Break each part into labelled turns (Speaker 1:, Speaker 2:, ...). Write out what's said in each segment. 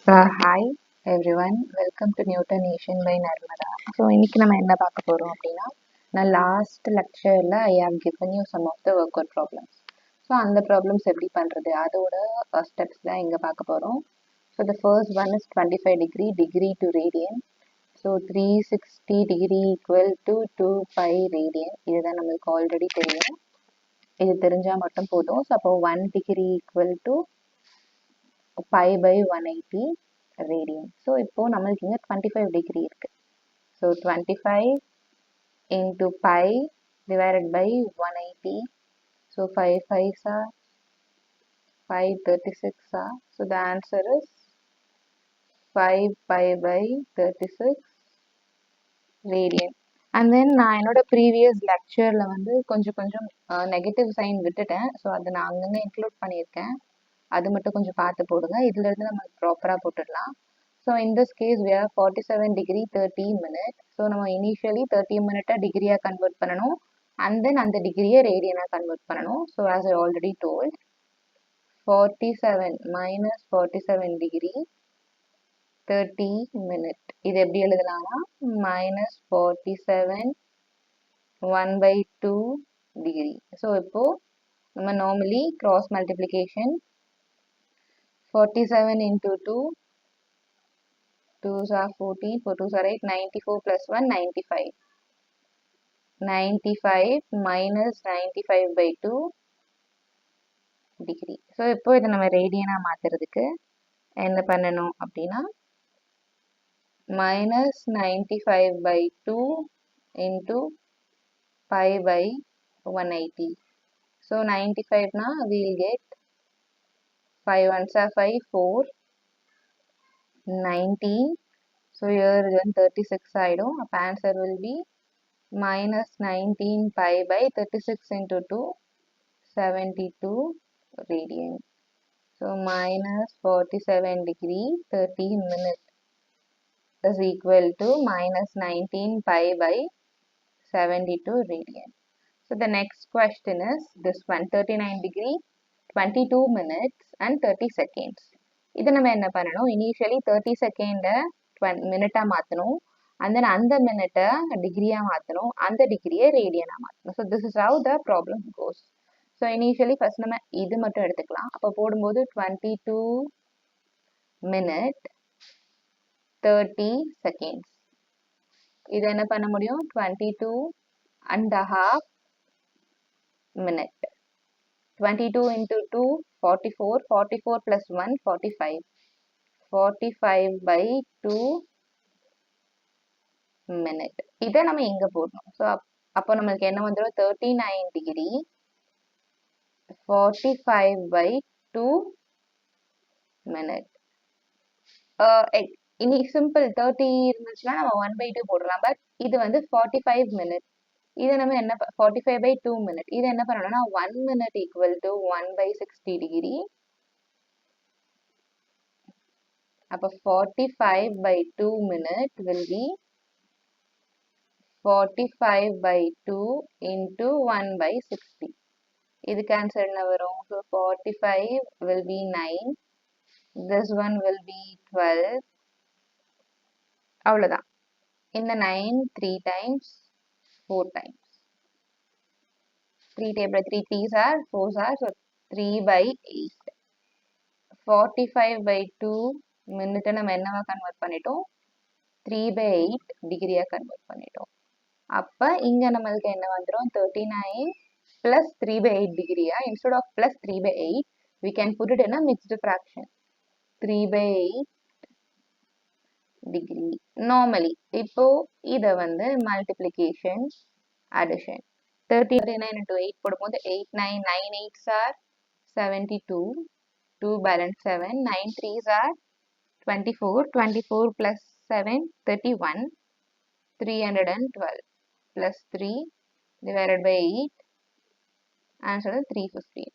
Speaker 1: Hi everyone, welcome to Newtonation by Narmada. So இன்னைக்கு நம்ம என்ன பார்க்க போகிறோம் அப்படின்னா, நான் லாஸ்ட் லெக்சரில் I have given you some of the work out problems. So அந்த ப்ராப்ளம்ஸ் எப்படி பண்ணுறது அதோட ஸ்டெப்ஸ் தான் இங்கே பார்க்க போகிறோம். So the first one is 25 degree to radian. So 360 degree equal to 2π radian. இதுதான் நம்மளுக்கு ஆல்ரெடி தெரியும். இது தெரிஞ்சால் மட்டும் போதும். ஸோ அப்போ 1 degree equal to pi by 180 radian. So இப்போ நம்மளுக்கு இங்கே 25 டிகிரி இருக்கு. So 25 into pi divided by 180. So 5 5s are 536 are. So the answer is 5 pi by 36 radian. And then நான் என்னோட ப்ரீவியஸ் லெக்சரில் வந்து கொஞ்சம் நெகட்டிவ் சைன் விட்டுட்டேன். ஸோ அதை நான் அங்கங்கே இன்க்ளூட் பண்ணியிருக்கேன். அது மட்டும் கொஞ்சம் பார்த்து போடுங்க. இதுல இருந்து நம்ம ப்ராப்பரா போட்டுடலாம். So in this case we have 47 degree 30 minute. So நம்ம இனிஷியலி 30 மினிட்டை டிகிரியா கன்வெர்ட் பண்ணணும், அண்ட் தென் அந்த டிகிரியை ரேடியனா கன்வெர்ட் பண்ணணும். So as I already told, 47 minus 47 degree 30 minute. இது எப்படி எழுதலாம்னா மைனஸ் 47 1/2 டிகிரி. ஸோ இப்போ நம்ம normally cross multiplication 47 into 2, 2s are 14, 4 2s are 8, 94 plus 1, 95. 95 minus 95 by 2 degree. So இப்போ இதை நம்ம ரேடியனா மாத்துறதுக்கு என்ன பண்ணணும் அப்படின்னா minus 95 by 2 into pi by 180. So 95 na we'll get 5 ones are 5, 4, 19. So here then 36 ஆயிடும். அப்ப answer will be minus 19 pi by 36 into 2, 72 radian. So minus 47 degree 30 minute is equal to minus 19 pi by 72 radian. So the next question is this one, 39 degree 22 minutes and 30 seconds. இதை நம்ம என்ன பண்ணணும், initially 30 செகண்டை மினிட்டா மாற்றணும், and then அந்த மினிட்டை டிகிரியா மாற்றணும், அந்த டிகிரியை ரேடியனா மாற்றணும். So this is how the problem goes. So initially first நம்ம இது மட்டும் எடுத்துக்கலாம். அப்போ போடும்போது 22 மினிட் 30 செகண்ட்ஸ். இது என்ன பண்ண முடியும், 22 and a half minute. 22 into 2, 44, 44 plus 1, 45. 45 by 2 minute. இதை நம்ம இங்க போடணும். ஸோ அப்போ நம்மளுக்கு என்ன வந்துடும், 39 டிகிரி 45 by 2 minute. இனி சிம்பிள் 30 இருந்துச்சுன்னா நம்ம 1/2 போடலாம். பட் இது வந்து 45 மினிட். இதை நம்ம என்ன 45 by 2 minute. இது என்ன பண்ணணும்னா 1 minute equal to 1/60 டிகிரி. அப்போ 45 by 2 minute will be 45 by 2 into 1/60. இதுக்கு ஆன்சர் என்ன வரும், so 45 will be 9, this one will be 12. அவ்வளவுதான். இந்த 9 3 times 4 times 3 table 3 3s are 4s are, so 3 by 8. 45 by 2 minute நம்ம என்னவா கன்வெர்ட் பண்ணிட்டோம், 3 by 8 டிகிரியா கன்வெர்ட் பண்ணிட்டோம். அப்ப இங்க நம்மளுக்கு என்ன வந்துரும், 39 plus 3 by 8 டிகிரியா, instead of plus 3 by 8 we can put it in a mixed fraction, 3 by 8 degree normally. இப்போ இத வந்து மல்டிப்ளிகேஷன் அடிஷன் 39 into 8 போடும்போது 8 9 9 8s are 72, 2 balance 7, 9 3s are 24, 24 plus 7 31, 312 plus 3 divided by 8, answer is 315.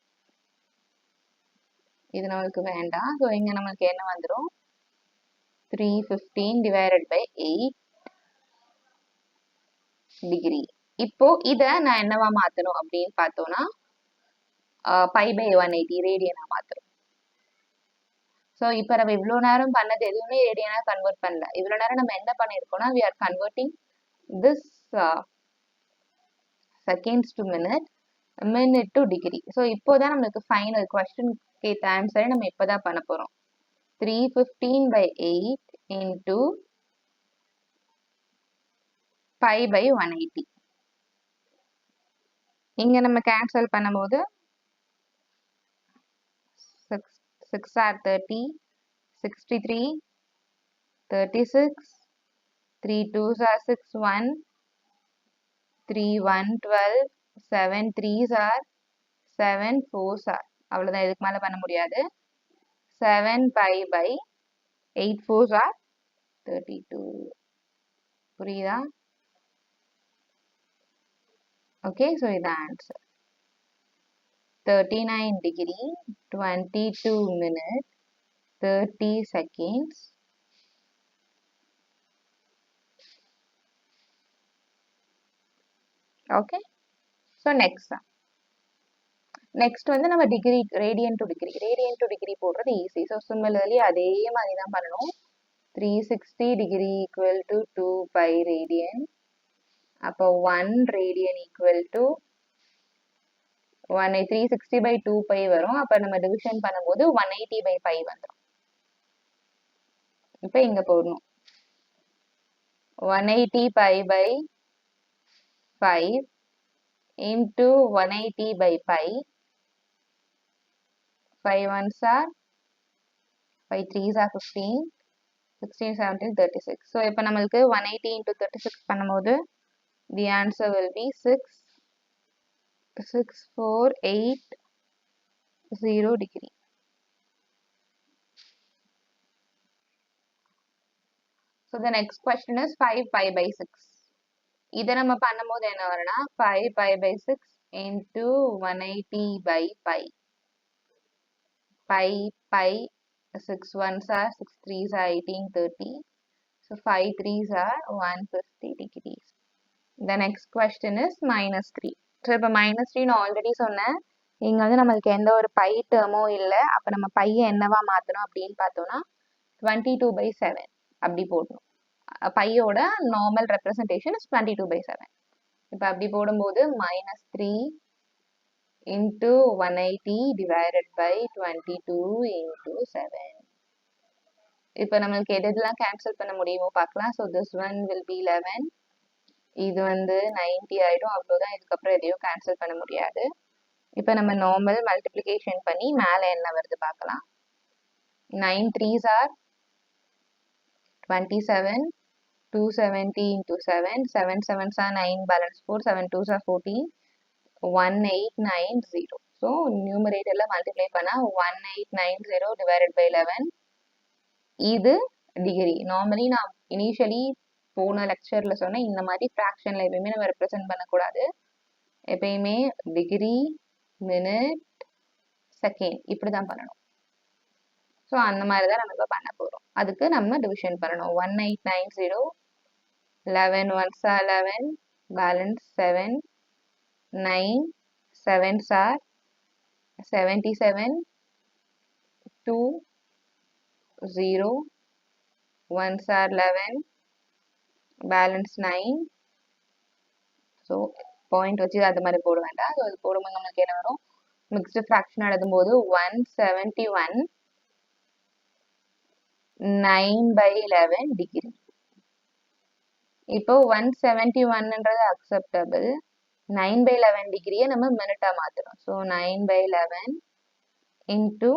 Speaker 1: இது நம்மளுக்கு வேண்டாம். So இங்க நமக்கு என்ன வந்துடும், 315 divided by 8 டிகிரி. இப்போ இத நான் என்னவா மாத்தணும் அப்படின்னு பார்த்தோம்னா pi by 180 ரேடியனா மாத்தணும். ஸோ இப்போ நம்ம இவ்வளோ நேரம் பண்ணது எதுவுமே ரேடியனாக கன்வெர்ட் பண்ணல. இவ்வளோ நேரம் நம்ம என்ன பண்ணியிருக்கோம்னா we are converting this seconds to minute, minute to degree. So இப்போதான் நம்மளுக்கு ஃபைனல் கொஸ்டின் கேட்ட ஆன்சரை நம்ம இப்போதான் பண்ண போகிறோம். 315/8 into pi by 180. இங்க நம்ம கேன்சல் பண்ணும்போது 6 are 30, 63, 36, 3 2s are 6, 1, 3 1 12, 7 3s are 7 4s are. அவ்வளோதான், இதுக்கு மேலே பண்ண முடியாது. 7 pi by 8 4s are 32. புரியுதா? ஓகே, ஸோ இதான் answer. 39 degree, 22 minutes, 30 seconds. Okay, so next வந்து நம்ம டிகிரி ரேடியன் டு டிகிரி போடுறது ஈஸி. ஸோ சிமிலர்லி அதே மாதிரி தான் பண்ணணும். 360 degree equal to 2 pi radian. அப்போ 1 radian equal to 360 by 2 pi வரும். அப்போ நம்ம டிவிஷன் பண்ணும்போது 180 by pi வந்துடும். இப்போ இங்க போடணும் 180 pi by 5 into 180 by pi. 5 1s are 5 3s are 15, 16 17 36. So இப்போ நம்மளுக்கு 180 into 36 பண்ணும்போது the answer will be 6 4 8 0 degree. So the next question is 5 pi by 6. இதை நம்ம பண்ணும்போது என்ன வரும்னா 5 pi by 6 into 180 by pi. Pi 6 1s are 6 3s are 18 30. So 5 3s are 150 degrees. The next question is -3. So இப்போ -3 நான் already சொன்னேன். இங்கே வந்து நம்மளுக்கு எந்த ஒரு பை டேர்மோ இல்லை. அப்போ நம்ம பையை என்னவா மாற்றணும் அப்படின்னு பார்த்தோம்னா 22/7 அப்படி போடணும். பையோட நார்மல் ரெப்ரசன்டேஷன் இஸ் 22/7. இப்போ அப்படி போடும்போது -3 into 180 divided by 22 into 7. இப்போ நம்மளுக்கு எதெல்லாம் கேன்சல் பண்ண முடியுமோ பார்க்கலாம். So this one will be 11. இது வந்து 90 ஆயிடும். அவ்வளோதான், இதுக்கப்புறம் எதையும் கேன்சல் பண்ண முடியாது. இப்போ நம்ம நார்மல் மல்டிப்ளிகேஷன் பண்ணி மேலே என்ன வருது பார்க்கலாம். 9 3s are 27, 270 into 7, 7 7s are 9, balance 4, 7 2s are 14, 1890. So நியூமரேட்டரில் மல்டிப்ளை பண்ணால் 1890 divided by 11. இது டிகிரி. நார்மலி நான் இனிஷியலி போன லெக்சரில் சொன்னேன், இந்த மாதிரி ஃப்ராக்ஷனில் எப்பயுமே நம்ம ரெப்ரசென்ட் பண்ணக்கூடாது. எப்பயுமே டிகிரி மினிட் செகண்ட் இப்படி தான் பண்ணணும். ஸோ அந்த மாதிரி தான் நம்ம இப்போ பண்ண போகிறோம். அதுக்கு நம்ம டிவிஷன் பண்ணணும். 1890, 11 1s are 11, balance 7, 9 7s are 77, 2 0 1s are 11, balance 9. So point வச்சு அது மாதிரி போட வேண்டாம். ஸோ அது போடும்போது நம்மளுக்கு என்ன வரும், மிக்ஸ்டு ஃப்ராக்ஷன் எழுதும்போது 171 9/11 டிகிரி. இப்போ 171ன்றது அக்செப்டபிள். 9/11 டிகிரியை நம்ம மினிட்டா மாத்துறோம். ஸோ 9/11 இன்டூ,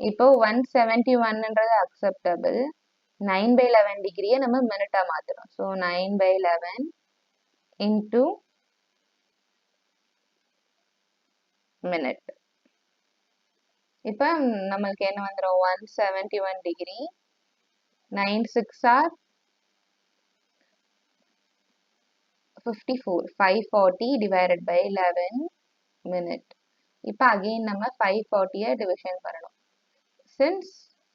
Speaker 1: இப்போ 171ன்றது அக்செப்டபிள். 9/11 டிகிரியை நம்ம மினிட்டா மாத்துறோம். So 9/11 into minute. இப்போ நம்மளுக்கு என்ன வந்துடும், 171 degree 9 6 are 54, 540 divided by 11 minute. இப்போ அகெயின் நம்ம 540 டிவிஷன் பண்ணணும். Since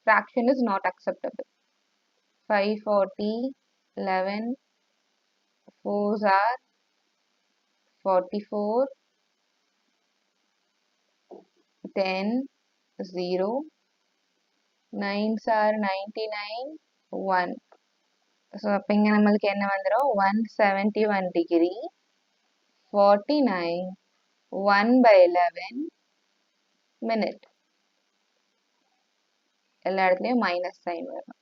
Speaker 1: fraction is not acceptable, 540 11 4s are 44, 10 0, 9s are 99, 1. So அப்போ இங்கே நம்மளுக்கு என்ன வந்துடும் 171 degree 49 1/11 minute. எல்லா இடத்துலையும் மைனஸ் சைன் வரும்.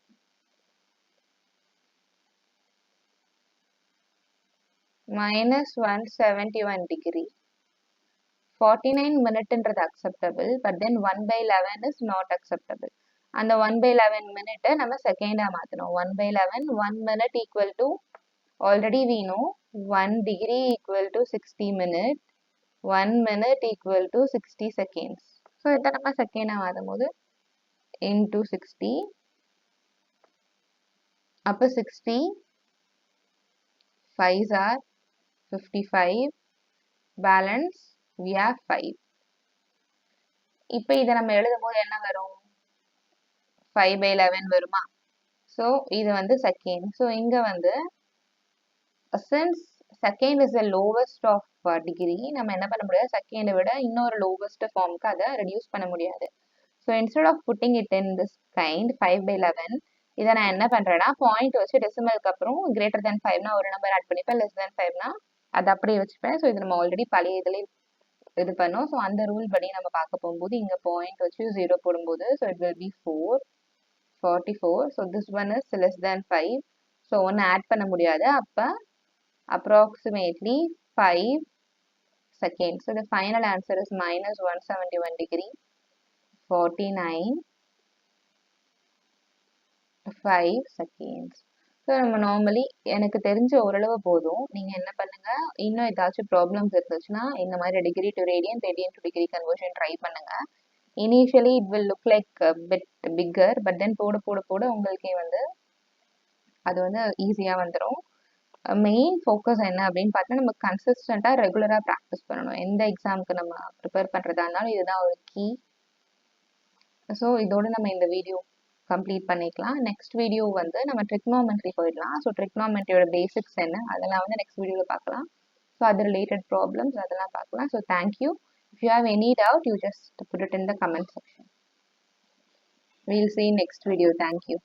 Speaker 1: minus 171 degree 49 minute acceptable, but then 1/11 is not acceptable. அந்த 1/11 minute நம்ம செகண்டா மாத்தணும். 1/11 1 minute equal to already we know 1 degree equal to 60 minute, 1 minute equal to 60 seconds. So இதை நம்ம செகண்டா மாத்தும் போது into 60 அப்ப 60 5s are 55 balance we have 5. இப்போ இதை நம்ம எழுதும் போது என்ன வரும் 5/11 வருமா? ஸோ இது வந்து செகண்ட். ஸோ இங்க வந்து since second is the lowest of degree, நம்ம என்ன பண்ண முடியாது செகண்டை விட இன்னொரு lowest ஃபார்முக்கு அதை ரெடியூஸ் பண்ண முடியாது. So instead of putting it in this kind 5/11, இதை நான் என்ன பண்றேன்னா பாயிண்ட் வச்சு டெசிமலுக்கு அப்புறம் greater than 5னா ஒரு நம்பர் ஆட் பண்ணிப்பேன், less than 5னா அதை அப்படியே வச்சுப்பேன். ஸோ இது நம்ம ஆல்ரெடி பழைய இதுல இது பண்ணோம். ஸோ அந்த ரூல் படி நம்ம பார்க்க போகும்போது இங்க பாயிண்ட் வச்சு 0 போடும்போது so it will be 44. So this one is less than 5. So ஒன்று ஆட் பண்ண முடியாது. அப்போ approximately 5 seconds. So the final answer is minus 171 degree 49 5 seconds. So நம்ம நார்மலி எனக்கு தெரிஞ்ச ஓரளவு போதும். நீங்கள் என்ன பண்ணுங்க, இன்னும் ஏதாச்சும் ப்ராப்ளம்ஸ் இருந்துச்சுன்னா இந்த மாதிரி degree to radian, radian to degree conversion try பண்ணுங்க. Initially it will look like bit bigger, but then போட போட போட உங்களுக்கே வந்து அது வந்து ஈஸியாக வந்துடும். மெயின் ஃபோக்கஸ் என்ன அப்படின்னு பார்த்தா நம்ம கன்சிஸ்டண்ட்டாக ரெகுலராக ப்ராக்டிஸ் பண்ணணும். எந்த எக்ஸாமுக்கு நம்ம ப்ரிப்பேர் பண்ணுறதா இருந்தாலும் இதுதான் ஒரு கீ. ஸோ இதோட நம்ம இந்த வீடியோ கம்ப்ளீட் பண்ணிக்கலாம். நெக்ஸ்ட் வீடியோ வந்து நம்ம ட்ரிக்னாமெட்ரி போயிடலாம். ஸோ ட்ரிக்னாமெட்ரியோட பேசிக்ஸ் என்ன அதெல்லாம் வந்து நெக்ஸ்ட் வீடியோவில் பார்க்கலாம். ஸோ அது ரிலேட்டட் ப்ராப்ளம்ஸ் அதெல்லாம் பார்க்கலாம். So thank you. If you have any doubt, you just put it in the comment section. We'll see you next video. Thank you.